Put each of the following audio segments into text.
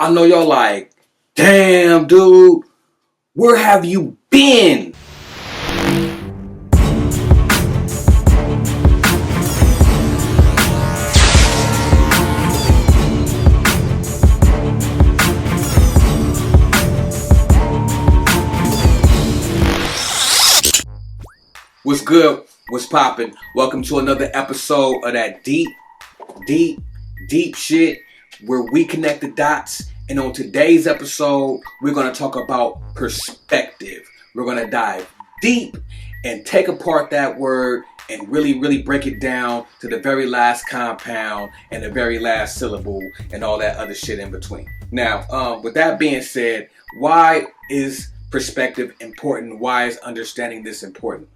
I know y'all like, damn, dude, where have you been? What's good? What's poppin'? Welcome to another episode of that deep shit where we connect the dots. And on today's episode, we're going to talk about perspective. We're going to dive deep and take apart that word and really break it down to the very last compound and the very last syllable and all that other shit in between. Now, with that being said, why is perspective important? Why is understanding this important?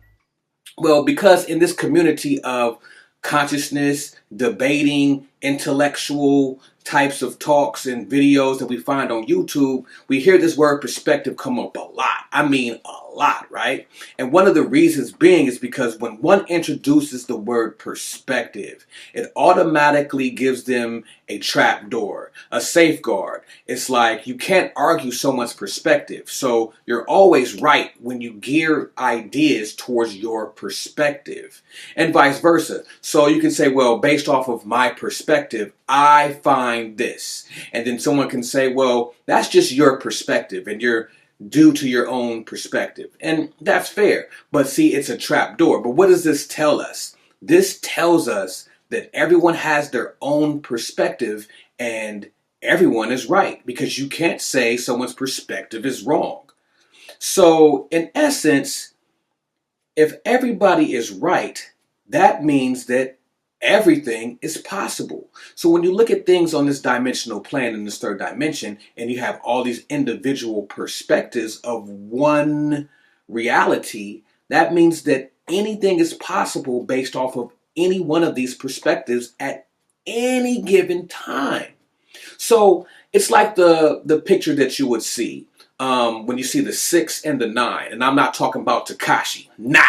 Well, because in this community of consciousness, debating, intellectual types of talks and videos that we find on YouTube, we hear this word perspective come up a lot. I mean, a lot, right? And one of the reasons being is because when one introduces the word perspective, it automatically gives them a trap door, a safeguard. It's like you can't argue someone's perspective. So you're always right when you gear ideas towards your perspective and vice versa. So you can say, well, based off of my perspective, I find this. And then someone can say, well, that's just your perspective and you're due to your own perspective. And that's fair. But see, it's a trap door. But what does this tell us? This tells us that everyone has their own perspective and everyone is right, because you can't say someone's perspective is wrong. So in essence, if everybody is right, that means that everything is possible. So when you look at things on this dimensional plane, in this third dimension, and you have all these individual perspectives of one reality, that means that anything is possible based off of any one of these perspectives at any given time. So it's like the picture that you would see when you see the 6 and the 9. And I'm not talking about Tekashi. Nah.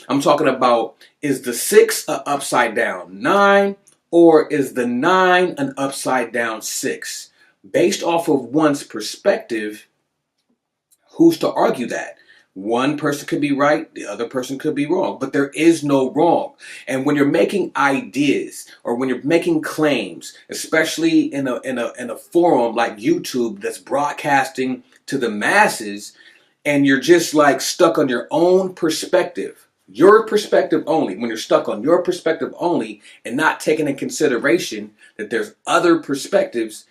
I'm talking about, is the 6 an upside down 9 or is the 9 an upside down 6? Based off of one's perspective, who's to argue that? One person could be right, the other person could be wrong, but there is no wrong. And when you're making ideas or when you're making claims, especially in a forum like YouTube that's broadcasting to the masses, and you're just like stuck on your own perspective, your perspective only, when you're stuck on your perspective only and not taking in consideration that there's other perspectives,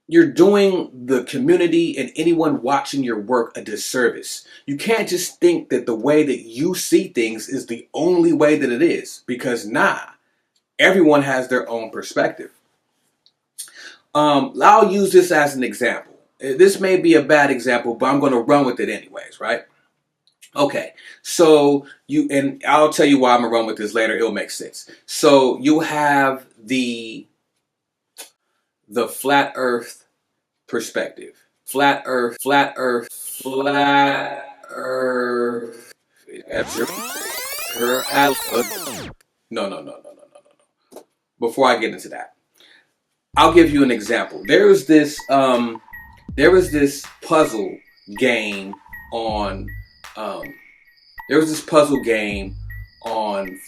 you're doing the community and anyone watching your work a disservice. You can't just think that the way that you see things is the only way that it is, because everyone has their own perspective. I'll use this as an example. This may be a bad example, but I'm going to run with it anyways, right? Okay, so and I'll tell you why I'm going to run with this later. It'll make sense. So you have the flat earth perspective. Flat earth. That's your alpha. No. Before I get into that, I'll give you an example. There was this puzzle game on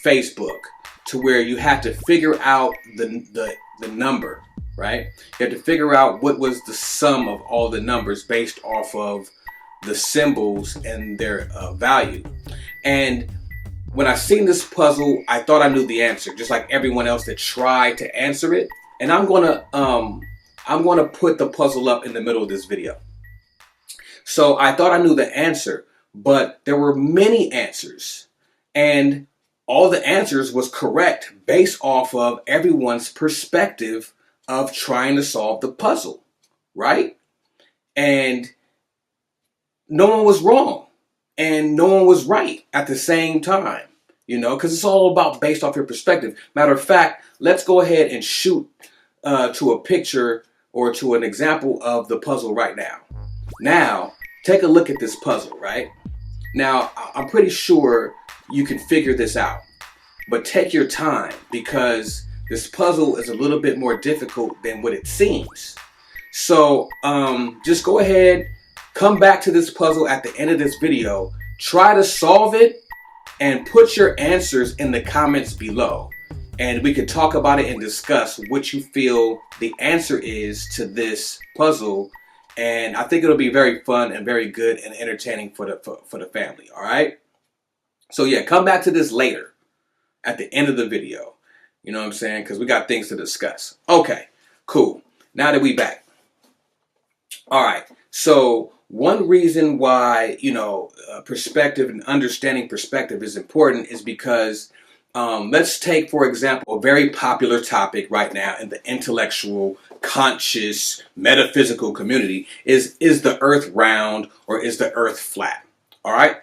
Facebook to where you had to figure out the number, right? You had to figure out what was the sum of all the numbers based off of the symbols and their value. And when I seen this puzzle, I thought I knew the answer, just like everyone else that tried to answer it. And I'm gonna put the puzzle up in the middle of this video. So I thought I knew the answer, but there were many answers, and all the answers was correct based off of everyone's perspective of trying to solve the puzzle, right? And no one was wrong and no one was right at the same time, because it's all about based off your perspective. Matter of fact, let's go ahead and shoot to a picture or to an example of the puzzle right now. Now, take a look at this puzzle, right? Now, I'm pretty sure you can figure this out, but take your time because this puzzle is a little bit more difficult than what it seems. So just go ahead, come back to this puzzle at the end of this video, try to solve it, and put your answers in the comments below. And we could talk about it and discuss what you feel the answer is to this puzzle. And I think it'll be very fun and very good and entertaining for the family. All right. So yeah, come back to this later at the end of the video. You know what I'm saying? Because we got things to discuss. Okay, cool. Now that we back. All right. So one reason why, perspective and understanding perspective is important is because let's take, for example, a very popular topic right now in the intellectual, conscious, metaphysical community is the earth round or is the earth flat? All right.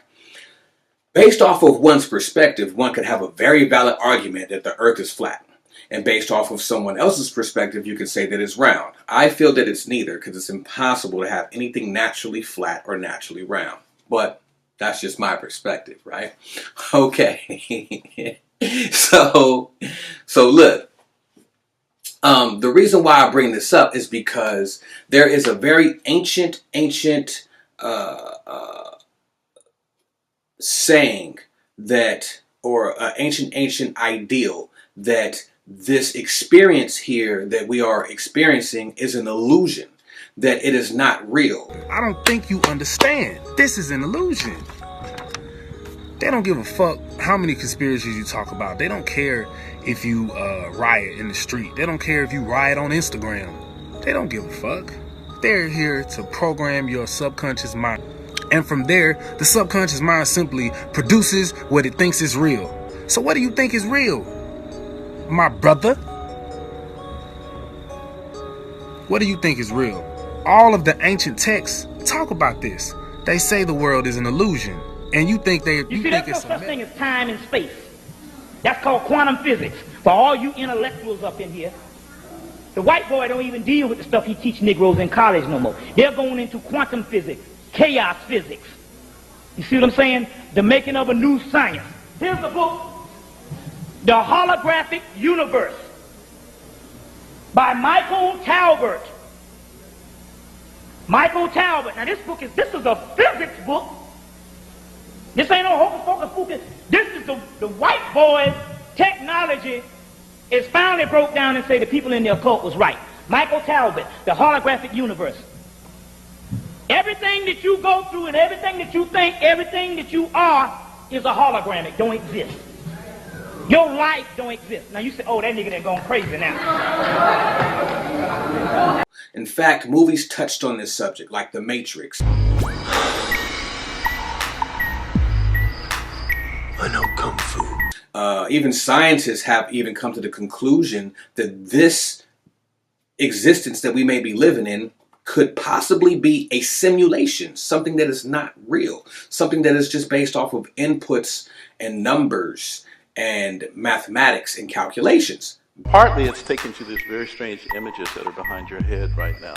Based off of one's perspective, one could have a very valid argument that the earth is flat. And based off of someone else's perspective, you can say that it's round. I feel that it's neither because it's impossible to have anything naturally flat or naturally round. But that's just my perspective, right? Okay. So look, the reason why I bring this up is because there is a very ancient saying that, or ancient ideal that this experience here that we are experiencing is an illusion, that it is not real. I don't think you understand. This is an illusion. They don't give a fuck how many conspiracies you talk about. They don't care if you riot in the street. They don't care if you riot on Instagram. They don't give a fuck. They're here to program your subconscious mind. And from there, the subconscious mind simply produces what it thinks is real. So what do you think is real, my brother? What do you think is real? All of the ancient texts talk about this. They say the world is an illusion. And you think there's no such thing as time and space. That's called quantum physics. For all you intellectuals up in here, the white boy don't even deal with the stuff he teach Negroes in college no more. They're going into quantum physics, chaos physics. You see what I'm saying? The making of a new science. Here's the book, The Holographic Universe, by Michael Talbot. Michael Talbot. Now this is a physics book. This ain't no hocus pocus focus. This is the white boy's technology is finally broke down and say the people in the occult was right. Michael Talbot, The Holographic Universe. Everything that you go through and everything that you think, everything that you are is a hologram. It don't exist. Your life don't exist. Now you say, oh, that nigga done gone crazy now. In fact, movies touched on this subject, like The Matrix. I know Kung Fu. Even scientists have even come to the conclusion that this existence that we may be living in could possibly be a simulation, something that is not real, something that is just based off of inputs and numbers and mathematics and calculations. Partly it's taken to these very strange images that are behind your head right now.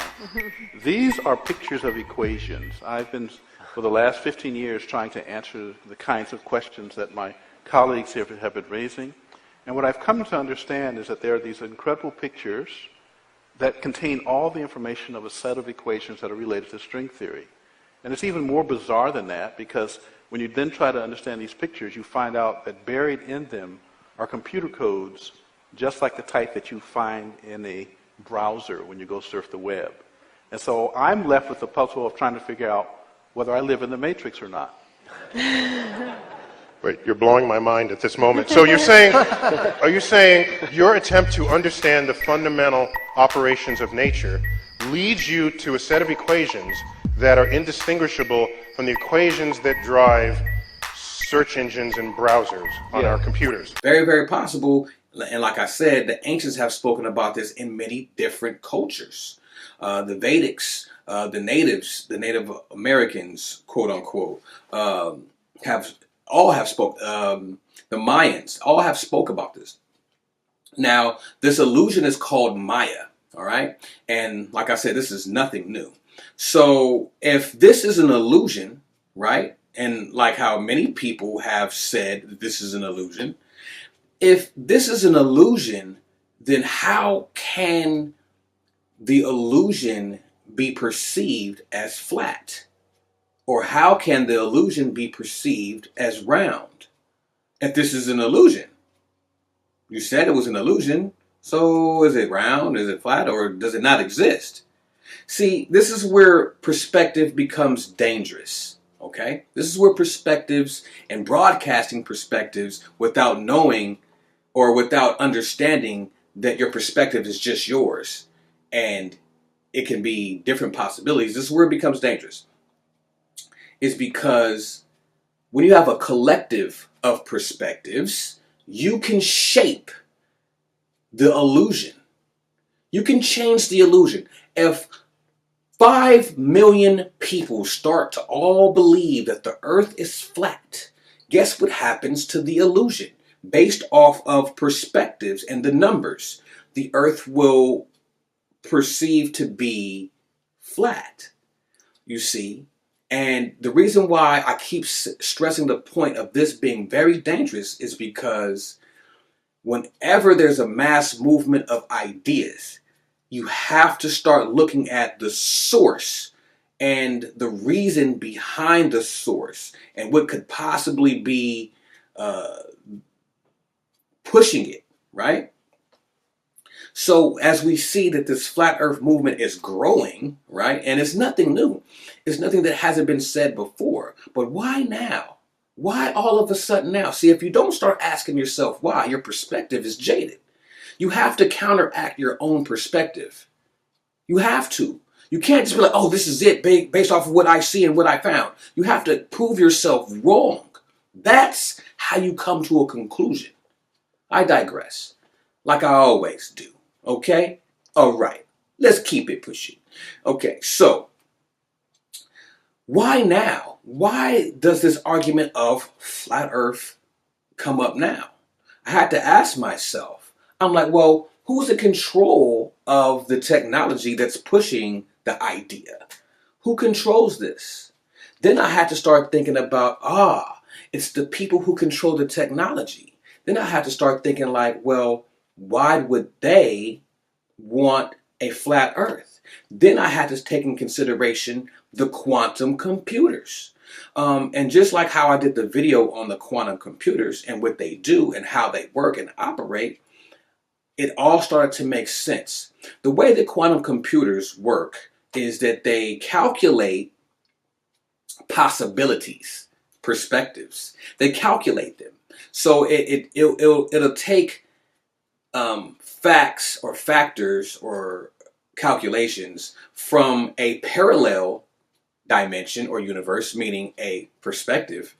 These are pictures of equations. I've been, for the last 15 years, trying to answer the kinds of questions that my colleagues here have been raising. And what I've come to understand is that there are these incredible pictures that contain all the information of a set of equations that are related to string theory. And it's even more bizarre than that, because when you then try to understand these pictures, you find out that buried in them are computer codes just like the type that you find in a browser when you go surf the web. And so I'm left with the puzzle of trying to figure out whether I live in the Matrix or not. Wait, you're blowing my mind at this moment. So you're saying, are you saying your attempt to understand the fundamental operations of nature leads you to a set of equations that are indistinguishable from the equations that drive search engines and browsers on our computers? Very, very possible. And like I said, the ancients have spoken about this in many different cultures. The Vedics, the natives, the Native Americans, quote unquote, have spoke. The Mayans all have spoke about this. Now, this illusion is called Maya. All right. And like I said, this is nothing new. So if this is an illusion, right? And like how many people have said that this is an illusion, if this is an illusion, then how can the illusion be perceived as flat? Or how can the illusion be perceived as round if this is an illusion? You said it was an illusion, so is it round, is it flat, or does it not exist? See, this is where perspective becomes dangerous, okay? This is where perspectives and broadcasting perspectives without knowing or without understanding that your perspective is just yours and it can be different possibilities. This is where it becomes dangerous. Is because when you have a collective of perspectives, you can shape the illusion. You can change the illusion. If 5 million people start to all believe that the earth is flat, guess what happens to the illusion? Based off of perspectives and the numbers, the earth will perceive to be flat. You see? And the reason why I keep stressing the point of this being very dangerous is because whenever there's a mass movement of ideas, you have to start looking at the source and the reason behind the source and what could possibly be pushing it, right? So as we see that this flat earth movement is growing, right? And it's nothing new. It's nothing that hasn't been said before. But why now? Why all of a sudden now? See, if you don't start asking yourself why, your perspective is jaded. You have to counteract your own perspective. You have to. You can't just be like, oh, this is it based off of what I see and what I found. You have to prove yourself wrong. That's how you come to a conclusion. I digress, like I always do. Okay? All right. Let's keep it pushing. Okay, so why now? Why does this argument of flat earth come up now? I had to ask myself. I'm like, well, who's in control of the technology that's pushing the idea? Who controls this? Then I had to start thinking about, it's the people who control the technology. Then I had to start thinking like, well, why would they want a flat earth? Then I had to take in consideration the quantum computers. And just like how I did the video on the quantum computers and what they do and how they work and operate, it all started to make sense. The way that quantum computers work is that they calculate possibilities, perspectives. They calculate them. So it'll take facts or factors or calculations from a parallel dimension or universe, meaning a perspective,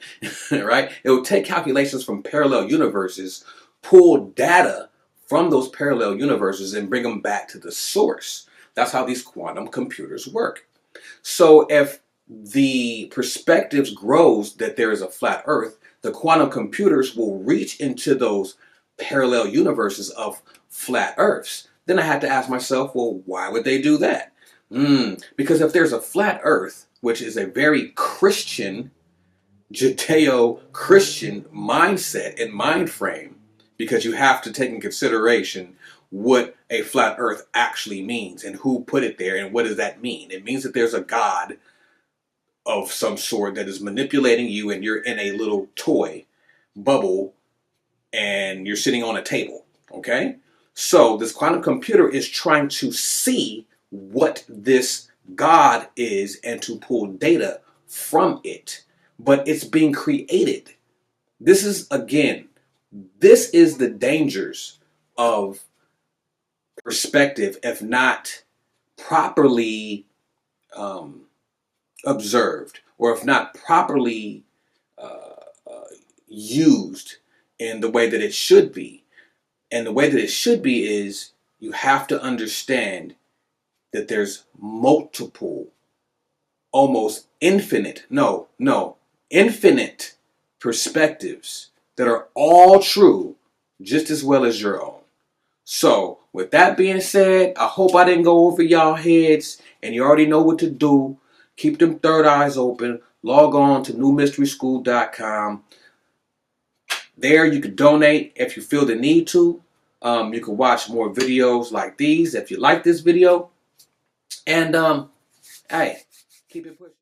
right? It will take calculations from parallel universes, pull data from those parallel universes and bring them back to the source. That's how these quantum computers work. So if the perspectives grows that there is a flat earth, the quantum computers will reach into those parallel universes of flat earths. Then I had to ask myself, well, why would they do that? Because if there's a flat earth, which is a very Christian, Judeo-Christian mindset and mind frame, because you have to take in consideration what a flat earth actually means and who put it there and what does that mean. It means that there's a God of some sort that is manipulating you and you're in a little toy bubble and you're sitting on a table, okay? So this quantum computer is trying to see what this God is and to pull data from it. But it's being created. This is the dangers of perspective if not properly observed or if not properly used in the way that it should be. And the way that it should be is you have to understand that there's multiple, almost infinite perspectives that are all true just as well as your own. So with that being said, I hope I didn't go over y'all heads and you already know what to do. Keep them third eyes open. Log on to newmysteryschool.com. There you can donate if you feel the need to. You can watch more videos like these if you like this video. And Hey, keep it pushing.